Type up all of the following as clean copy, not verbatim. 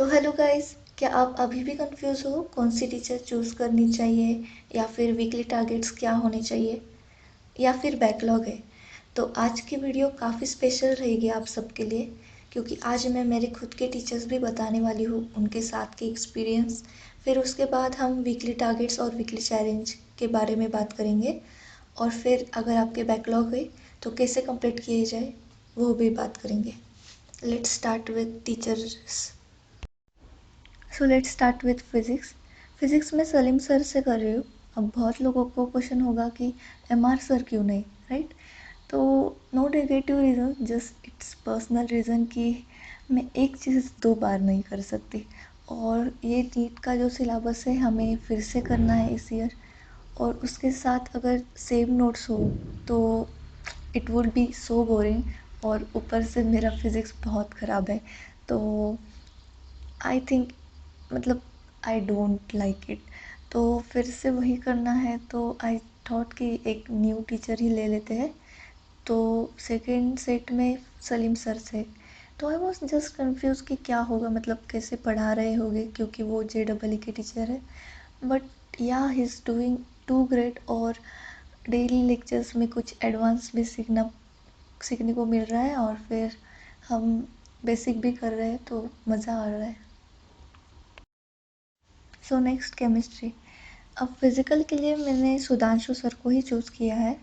तो hello guys, क्या आप अभी भी कंफ्यूज हो कौन सी टीचर चूज़ करनी चाहिए या फिर वीकली टारगेट्स क्या होने चाहिए या फिर बैकलॉग है। तो आज की वीडियो काफ़ी स्पेशल रहेगी आप सबके लिए, क्योंकि आज मैं मेरे खुद के टीचर्स भी बताने वाली हूँ, उनके साथ के एक्सपीरियंस। फिर उसके बाद हम वीकली टारगेट्स और वीकली चैलेंज के बारे में बात करेंगे, और फिर अगर आपके बैकलॉग है तो कैसे कंप्लीट किए जाए वो भी बात करेंगे। Let's start with teachers. So let's start with physics. Physics में सलीम सर से कर रही हूँ। अब बहुत लोगों को क्वेश्चन होगा कि एमआर सर क्यों नहीं, राइट? तो no negative reason, just it's personal reason कि मैं एक चीज़ दो बार नहीं कर सकती। और ये नीट का जो सिलेबस है हमें फिर से करना है इस ईयर, और उसके साथ अगर सेम नोट्स हो तो it would be so boring. और ऊपर से मेरा फिज़िक्स बहुत ख़राब है, तो आई थिंक, मतलब आई डोंट लाइक इट। तो फिर से वही करना है, तो आई थॉट कि एक न्यू टीचर ही ले लेते हैं। तो सेकेंड सेट में सलीम सर से। तो आई वॉज जस्ट कन्फ्यूज़ कि क्या होगा, मतलब कैसे पढ़ा रहे होंगे, क्योंकि वो JEE के टीचर है। But yeah he is doing too great, और डेली लेक्चर्स में कुछ एडवांस भी सीखने को मिल रहा है, और फिर हम बेसिक भी कर रहे हैं, तो मज़ा आ रहा है। So next chemistry. अब फिज़िकल के लिए मैंने सुधांशु सर को ही चूज़ किया है।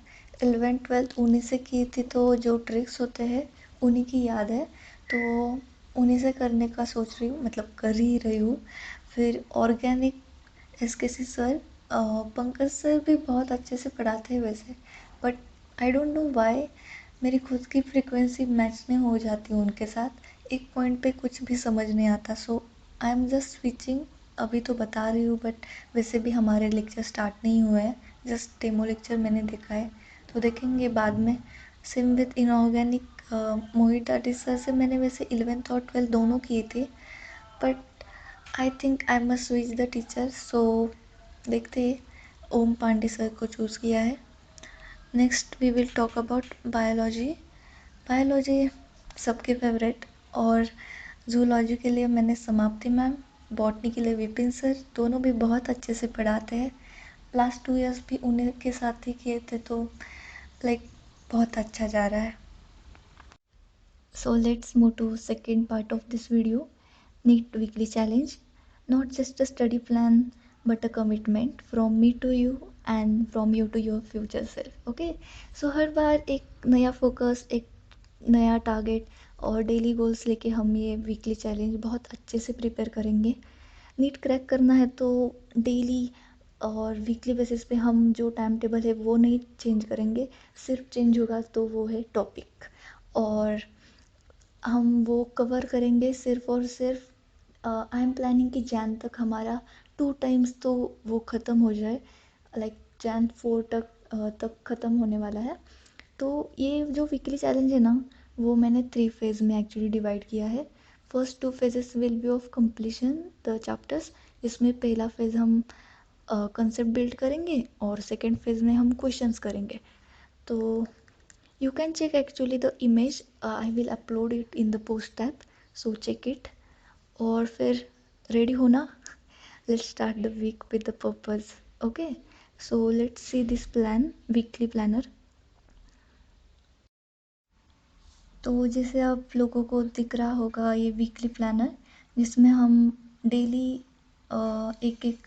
11th-12th उन्हीं से की थी, तो जो ट्रिक्स होते हैं उन्हीं की याद है, तो उन्हीं से करने का सोच रही हूँ, मतलब कर ही रही हूँ। फिर organic SKC sir, Pankaj sir भी बहुत अच्छे से पढ़ाते हैं वैसे, but I don't know why मेरी खुद की फ्रीक्वेंसी मैच नहीं हो जाती उनके साथ। एक पॉइंट पे कुछ भी समझ नहीं आता, सो आई एम जस्ट स्विचिंग। अभी तो बता रही हूँ, बट वैसे भी हमारे लेक्चर स्टार्ट नहीं हुए हैं, जस्ट डेमो लेक्चर मैंने देखा है, तो देखेंगे बाद में। सेम विद इनऑर्गेनिक, मोहित डाटी सर से मैंने वैसे 11th और 12th दोनों किए थे, but I think I must switch the teacher, so देखते हैं। ओम पांडे सर को चूज़ किया है। Next we will talk about biology. Biology सबके फेवरेट, और जूलॉजी के लिए मैंने समाप्ति मैम, बॉटनी के लिए विपिन सर, दोनों भी बहुत अच्छे से पढ़ाते हैं। लास्ट 2 इयर्स भी उन्हीं के साथ ही किए थे, तो लाइक बहुत अच्छा जा रहा है। So let's move to second part of this video, NEET weekly challenge. Not just a study plan, but a commitment from me to you and from you to your future self. Okay? So हर बार एक नया focus, एक नया target और daily goals लेके हम ये weekly challenge बहुत अच्छे से प्रिपेयर करेंगे। नीट क्रैक करना है तो डेली और वीकली बेसिस पे हम जो टाइम टेबल है वो नहीं चेंज करेंगे, सिर्फ चेंज होगा तो वो है टॉपिक। और हम वो कवर करेंगे सिर्फ और सिर्फ। आई एम प्लानिंग कि जैन तक हमारा 2 टाइम्स तो वो ख़त्म हो जाए, लाइक Jan 4 तक ख़त्म होने वाला है। तो ये जो वीकली चैलेंज है ना, वो मैंने 3 फेज़ में एक्चुअली डिवाइड किया है। First 2 phases will be of completion the chapters, जिसमें पहला फेज़ हम कंसेप्ट बिल्ड करेंगे, और सेकेंड फेज़ में हम क्वेश्चंस करेंगे। तो you can check actually the image, I will upload it in the post tab, so check it। और फिर रेडी होना, let's start the week with the purpose। okay, so let's see this plan, weekly planner। तो जैसे आप लोगों को दिख रहा होगा ये वीकली प्लानर, जिसमें हम डेली एक एक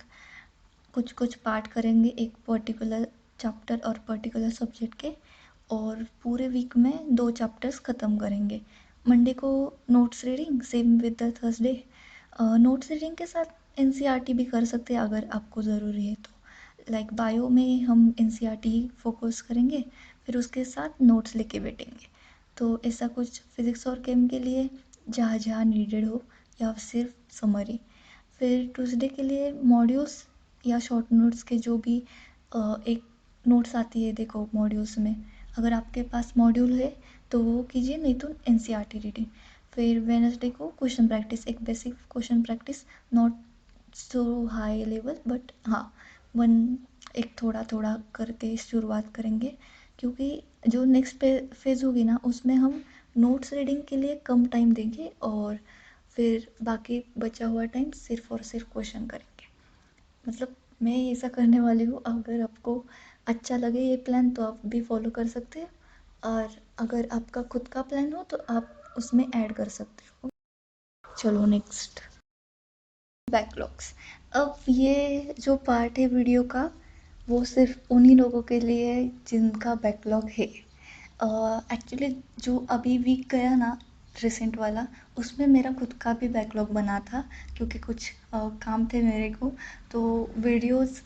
कुछ कुछ पार्ट करेंगे एक पर्टिकुलर चैप्टर और पर्टिकुलर सब्जेक्ट के, और पूरे वीक में 2 चैप्टर्स ख़त्म करेंगे। मंडे को notes reading, same with the Thursday. Notes reading के साथ NCERT भी कर सकते हैं अगर आपको ज़रूरी है तो। लाइक बायो में हम NCERT ही फोकस करेंगे, फिर उसके साथ नोट्स लेके बैठेंगे। तो ऐसा कुछ फिज़िक्स और केम के लिए जहाँ जहाँ नीडेड हो, या सिर्फ समरी। फिर ट्यूसडे के लिए मॉड्यूल्स या शॉर्ट नोट्स के जो भी एक नोट्स आती है, देखो मॉड्यूल्स में अगर आपके पास मॉड्यूल है तो वो कीजिए, नहीं तो NCERT रीडिंग। फिर वेडनेसडे को क्वेश्चन प्रैक्टिस, एक basic question practice, not so high level, but हाँ वन, एक थोड़ा थोड़ा करके शुरुआत करेंगे, क्योंकि जो नेक्स्ट फेज़ होगी ना उसमें हम नोट्स रीडिंग के लिए कम टाइम देंगे, और फिर बाकी बचा हुआ टाइम सिर्फ़ और सिर्फ क्वेश्चन करेंगे। मतलब मैं ऐसा करने वाली हूँ। अगर आपको अच्छा लगे ये प्लान तो आप भी फॉलो कर सकते हैं, और अगर आपका खुद का प्लान हो तो आप उसमें ऐड कर सकते हो। चलो नेक्स्ट, बैकलॉग्स। अब ये जो पार्ट है वीडियो का, वो सिर्फ उन्हीं लोगों के लिए है जिनका बैकलॉग है। एक्चुअली जो अभी वीक गया ना, रिसेंट वाला, उसमें मेरा खुद का भी बैकलॉग बना था, क्योंकि कुछ काम थे मेरे को, तो वीडियोस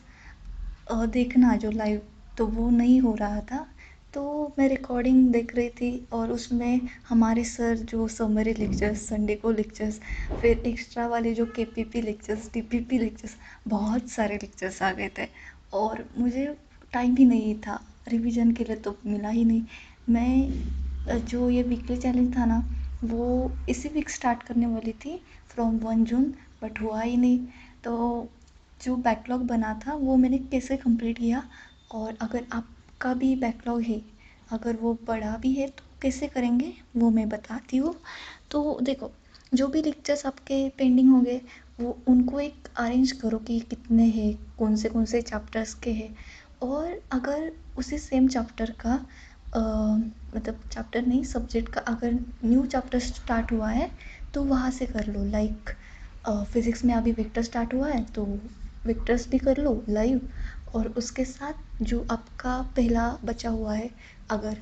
देखना जो लाइव, तो वो नहीं हो रहा था। तो मैं रिकॉर्डिंग देख रही थी, और उसमें हमारे सर जो समरी लेक्चर्स, संडे को लेक्चर्स, फिर एक्स्ट्रा वाले जो केपीपी लेक्चर्स, टीपीपी लेक्चर्स, बहुत सारे लेक्चर्स आ गए थे, और मुझे टाइम ही नहीं था रिवीजन के लिए, तो मिला ही नहीं। मैं जो ये वीकली चैलेंज था ना, वो इसी वीक स्टार्ट करने वाली थी, फ्रॉम 1 जून, बट हुआ ही नहीं। तो जो बैकलॉग बना था वो मैंने कैसे कंप्लीट किया, और अगर आपका भी बैकलॉग है, अगर वो बड़ा भी है तो कैसे करेंगे वो मैं बताती हूँ। तो देखो, जो भी लेक्चर्स आपके पेंडिंग होंगे, वो उनको एक अरेंज करो कि कितने हैं, कौन से चैप्टर्स के हैं। और अगर उसी सेम चैप्टर का मतलब चैप्टर नहीं, सब्जेक्ट का अगर न्यू चैप्टर स्टार्ट हुआ है तो वहाँ से कर लो। लाइक फिज़िक्स में अभी वेक्टर स्टार्ट हुआ है तो वेक्टर्स भी कर लो लाइव, और उसके साथ जो आपका पहला बचा हुआ है, अगर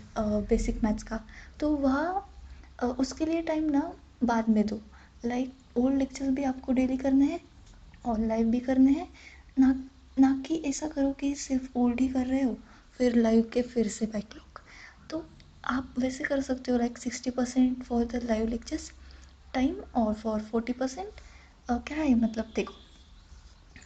बेसिक मैथ्स का, तो वह उसके लिए टाइम ना बाद में दो। लाइक ओल्ड लेक्चर्स भी आपको डेली करने हैं और लाइव भी करने हैं। ना ना कि ऐसा करो कि सिर्फ ओल्ड ही कर रहे हो, फिर लाइव के फिर से बैकलॉग। तो आप वैसे कर सकते हो, like 60% for the live lectures time, और फॉर 40% क्या है, मतलब देखो,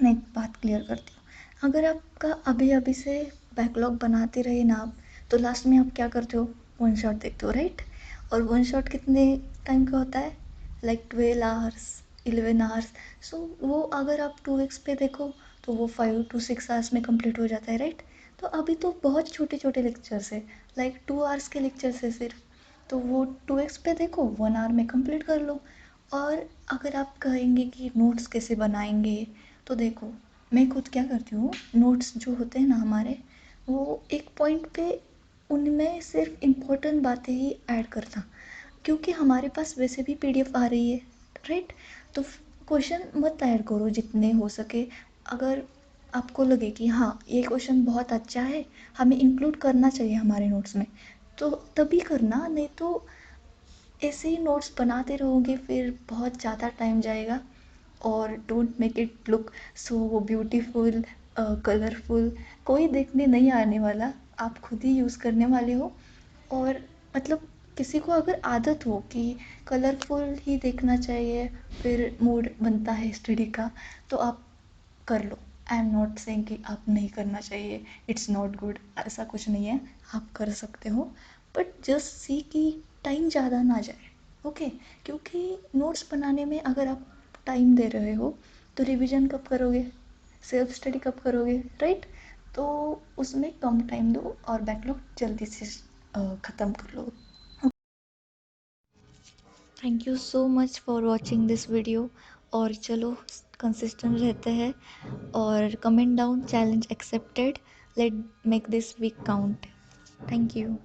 मैं एक बात क्लियर करती हूँ। अगर आपका अभी अभी से बैकलॉग बनाते रहे ना आप, तो लास्ट में आप क्या करते हो, वन शॉट देखते हो, राइट? और वन शॉट कितने टाइम का होता है, लाइक 12 आवर्स, 11 आवर्स। सो वो अगर आप 2 वीक्स पे देखो तो वो 5 to 6 आवर्स में कंप्लीट हो जाता है, राइट? तो अभी तो बहुत छोटे छोटे लेक्चर्स है, लाइक 2 आवर्स के लेक्चर्स है सिर्फ, तो वो 2 वीक्स पे देखो, 1 आवर में कंप्लीट कर लो। और अगर आप कहेंगे कि नोट्स कैसे बनाएंगे, तो देखो, मैं खुद क्या करती हूँ, नोट्स जो होते हैं ना हमारे, वो एक पॉइंट पे उनमें सिर्फ इम्पोर्टेंट बातें ही ऐड करता, क्योंकि हमारे पास वैसे भी पीडीएफ आ रही है, राइट? तो क्वेश्चन मत ऐड करो जितने हो सके। अगर आपको लगे कि हाँ ये क्वेश्चन बहुत अच्छा है, हमें इंक्लूड करना चाहिए हमारे नोट्स में, तो तभी करना, नहीं तो ऐसे ही नोट्स बनाते रहोगे फिर बहुत ज़्यादा टाइम जाएगा, और don't make it look so beautiful, colourful. कोई देखने नहीं आने वाला, आप खुद ही यूज़ करने वाले हो। और मतलब किसी को अगर आदत हो कि कलरफुल ही देखना चाहिए, फिर मूड बनता है स्टडी का, तो आप कर लो। आई एम नॉट सेइंग कि आप नहीं करना चाहिए, इट्स नॉट गुड, ऐसा कुछ नहीं है, आप कर सकते हो। बट जस्ट सी कि टाइम ज़्यादा ना जाए, ओके? क्योंकि नोट्स बनाने में अगर आप टाइम दे रहे हो तो रिवीजन कब करोगे, सेल्फ स्टडी कब करोगे, राइट? तो उसमें कम टाइम दो और बैकलॉग जल्दी से ख़त्म कर लो। Thank you so much for watching this video, और चलो कंसिस्टेंट रहते हैं, और comment down, challenge accepted, let make this week count. Thank you.